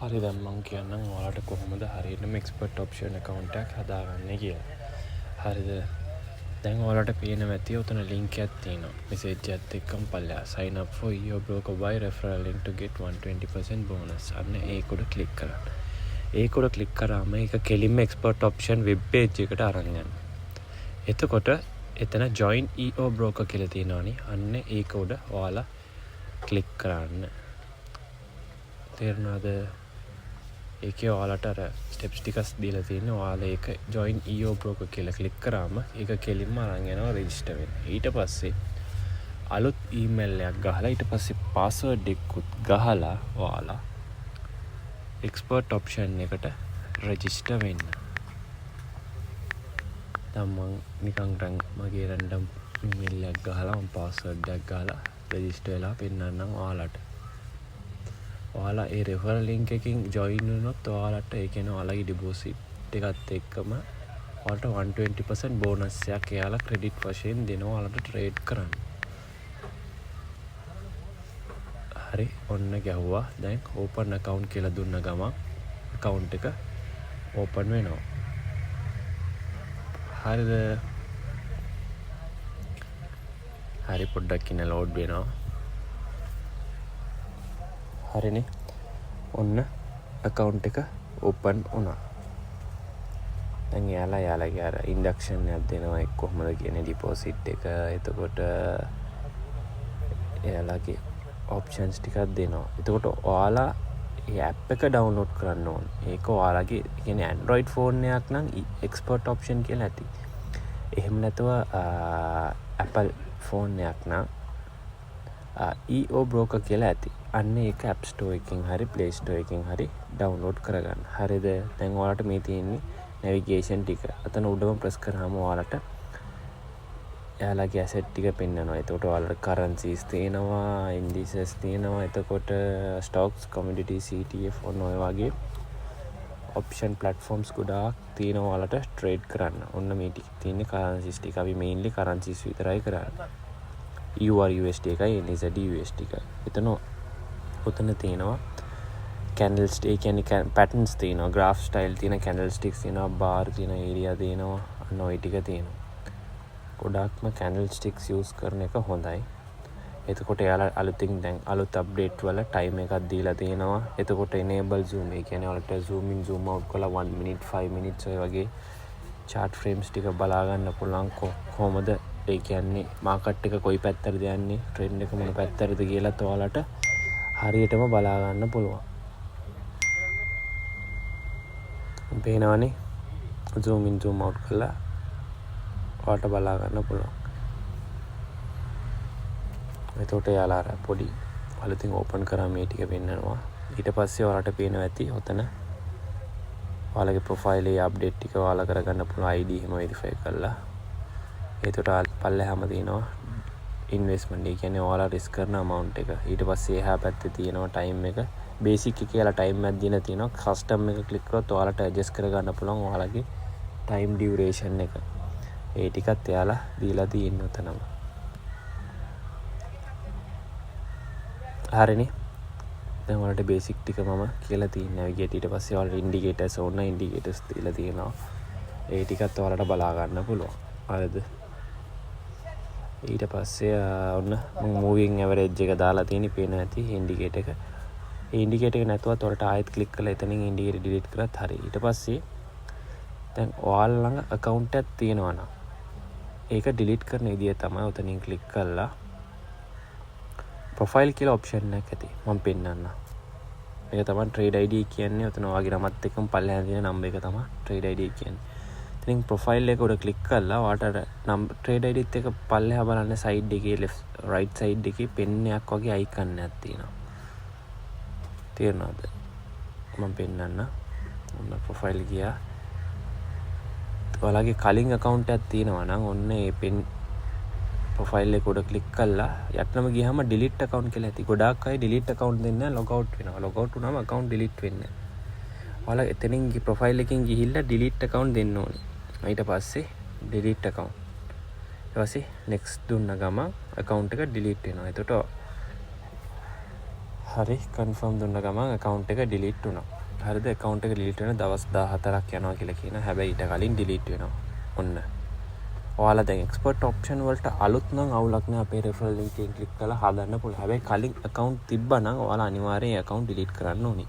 හරි දැන් මම කියන්නම් ඔයාලට කොහොමද හරියටම එක්ස්පර්ට් ඔප්ෂන් account එකක් හදාගන්නේ කියලා. හරිද? දැන් ඔයාලට පේනවා ඇති උතන link එකක් තියෙනවා. message එකත් එක්කම පල්ලෙහා sign up for your broker by referral link to get 120% bonus. අන්න ඒක උඩ click කරන්න. ඒක උඩ click කරාම ඒක කෙලින්ම එක්ස්පර්ට් ඔප්ෂන් web page එකට අරන් යනවා. එතකොට එතන join EO broker කියලා තියෙනවනේ. අන්න ඒක උඩ ඔයාලා click කරන්න. තේරුණාද? ඒකේ ඔයාලට අර ස්ටෙප්ස් ටිකක් දීලා තියෙනවා. ඔයාලා ඒක join EO broker කියලා ක්ලික් කරාම ඒක කෙලින්ම අරන් යනවා රෙජිස්ටර් වෙන්න. ඊට පස්සේ අලුත් ඊමේල් එකක් ගහලා ඊට පස්සේ පාස්වර්ඩ් එකකුත් ගහලා ඔයාලා එක්ස්පර්ට් ඔප්ෂන් එකට රෙජිස්ටර් වෙන්න. දැන් මම නිකන් මගේ රැන්ඩම් ඊමේල් එකක් ගහලා මම පාස්වර්ඩ් එකක් ගහලා රෙජිස්ටර් වෙලා පෙන්නන්නම් ඔයාලට. ඔයාලා ඒ රෙෆරල් ලින්ක් එකකින් ජොයින් වුණොත් ඔයාලට ඒ කියන්නේ ඔයාලගේ ඩිපොසිට් එකත් එක්කම ඔයාලට 120% බෝනස් එකක් එයාලා ක්‍රෙඩිට් වශයෙන් දෙනවා ඔයාලට ට්‍රේඩ් කරන්න. හරි ඔන්න ගැහුවා. දැන් ඕපන් account කියලා දුන්න ගමන් account එක ඕපන් වෙනවා. හරිද? හරි පොඩ්ඩක් ඉන්න ලෝඩ් වෙනවා. හරිනේ. ඔන්න account එක open වුණා. දැන් යාළුවගේ අර ඉන්ඩක්ෂන් එකක් දෙනවා එක්ක කොහමද කියන්නේ ඩිපොසිට් එක. එතකොට යාළුවගේ options ටිකක් දෙනවා. එතකොට ඔයාලා මේ app එක download කරන්න ඕන. ඒක ඔයාලගේ කියන්නේ Android phone එකක් නම් expert option කියලා ඇති. එහෙම නැතුව Apple phone එකක් නම් EO broker කියලා ඇති. අන්න ඒක App Store එකකින් හරි Play Store එකකින් හරි download කරගන්න. හරිද? දැන් ඔයාලට මේ තියෙන්නේ navigation ටික. අතන උඩම press කරාම ඔයාලට එයාලගේ asset ටික පෙන්නනවා. එතකොට ඔයාලට currencies තියෙනවා, indices තියෙනවා. එතකොට stocks, commodities, ETF ඔන්න ඔය වගේ option platforms ගොඩාක් තියෙනවා ඔයාලට trade කරන්න. ඔන්න මේ ටික තියෙන්නේ currencies ටික. අපි mainly currencies විතරයි කරන්නේ. UR USD එකයි NZD USD එකයි. එතන තියෙනවා candlestick කියන්නේ patterns තියෙනවා, graph style තියෙන candlesticks තියෙනවා, bar තියෙන area තියෙනවා, අන්න ඔය ටික තියෙනවා. ගොඩාක්ම candlesticks use කරන එක හොඳයි. එතකොට එයාලා අලුතින් දැන් අලුත් update වල time එකක් දීලා තියෙනවා. එතකොට enable zoom ඒ කියන්නේ ඔයාලට zoom in zoom out කරලා 1 minute 5 minutes ඔය වගේ chart frames ටික බලා ගන්න පුළුවන් කොහොමද ඒ කියන්නේ මාකට් එක කොයි පැත්තටද යන්නේ, ට්‍රෙන්ඩ් එක මොන පැත්තටද කියලා ඔයාලට හරියටම බලා ගන්න පුළුවන්. පේනවනේ zoom in zoom out කරලා ඔයාලට බලා ගන්න පුළුවන්. එතකොට යාලා අර පොඩි අලුතින් ඕපන් කරා මේ ටික පෙන්නනවා. ඊට පස්සේ ඔයාලට පේනවා ඇති ඔතන ඔයාලගේ ප්‍රොෆයිල් එකේ අප්ඩේට් ටික ඔයාලා කරගන්න පුළුවන් ID එහෙම වෙරිෆයි කරලා. එතකොට පල්ලෙහාම තියෙනවා ඉන්වෙස්ට්මන්ට්. ඒ කියන්නේ ඔයාලා රිස්ක් කරන amount එක. ඊට පස්සේ එහා පැත්තේ තියෙනවා time එක. basic එක කියලා time එකක් දීලා තියෙනවා. custom එක ක්ලික් කරොත් ඔයාලට adjust කරගන්න පුළුවන් ඔයාලගේ time duration එක. ඒ ටිකත් එයාලා දීලා තියෙන උතනම. හරිනේ. දැන් ඔයාලට basic ටික මම කියලා තියෙන navigate. ඊට පස්සේ ඔයාලට indicators ඕන indicators දීලා තියෙනවා. ඒ ටිකත් ඔයාලට බලා ගන්න පුළුවන්. හරිද? ඊට පස්සේ ඔන්න moving average එක දාලා තියෙන පේන ඇති indicator එක. ඒ indicator එක නැතුවත් ඔයාලට ආයෙත් click කරලා එතනින් indicator delete කරත් හරි. ඊට පස්සේ දැන් ඔයාලා ළඟ account එකක් තියෙනවා නම් ඒක delete කරන විදිය තමයි උතනින් click කරලා profile කියලා option එකක් ඇති. මම පෙන්නන්නම්. මේක තමයි trade ID කියන්නේ. උතන ඔයාගේ නමත් එක්කම පල්ලෙහාන් තියෙන number එක තමයි trade ID කියන්නේ. ඉතින් profile එක උඩ click කරලා ඔයාලට trade ID එකත් එක්ක පල්ලෙහා බලන්න side එකේ left right side එකේ pen එකක් වගේ icon එකක් තියෙනවා. තේරුණාද? මම පෙන්නන්න. ඔන්න profile ගියා. ඔයාලගේ කලින් account එකක් තියෙනවා නම් ඔන්න ඒ pen profile එක උඩ click කරලා යටනම ගියාම delete account කියලා ඇති. ගොඩාක් අය delete account දෙන්නේ log out වෙනවා. log out වුණාම account delete වෙන්නේ නැහැ. ඔයාලා එතනින් profile එකකින් ගිහිල්ලා delete account දෙන්න ඕනේ. ඊට පස්සේ delete account. ඊට පස්සේ next දුන්න ගමන් account එක delete වෙනවා. එතකොට හරි කන්ෆර්ම් දුන්න ගමන් account එක delete වුණා. හරිද? account එක delete වෙන දවස් 14ක් යනවා කියලා කියනවා. හැබැයි ඊට කලින් delete වෙනවා. ඔන්න. ඔයාලා දැන් export option වලට අලුත් නම් අවුලක් නෑ. අපේ referral link එකෙන් click කරලා හදන්න පුළුවන්. හැබැයි කලින් account තිබ්බනම් ඔයාලා අනිවාර්යෙන් account delete කරන්න ඕනේ.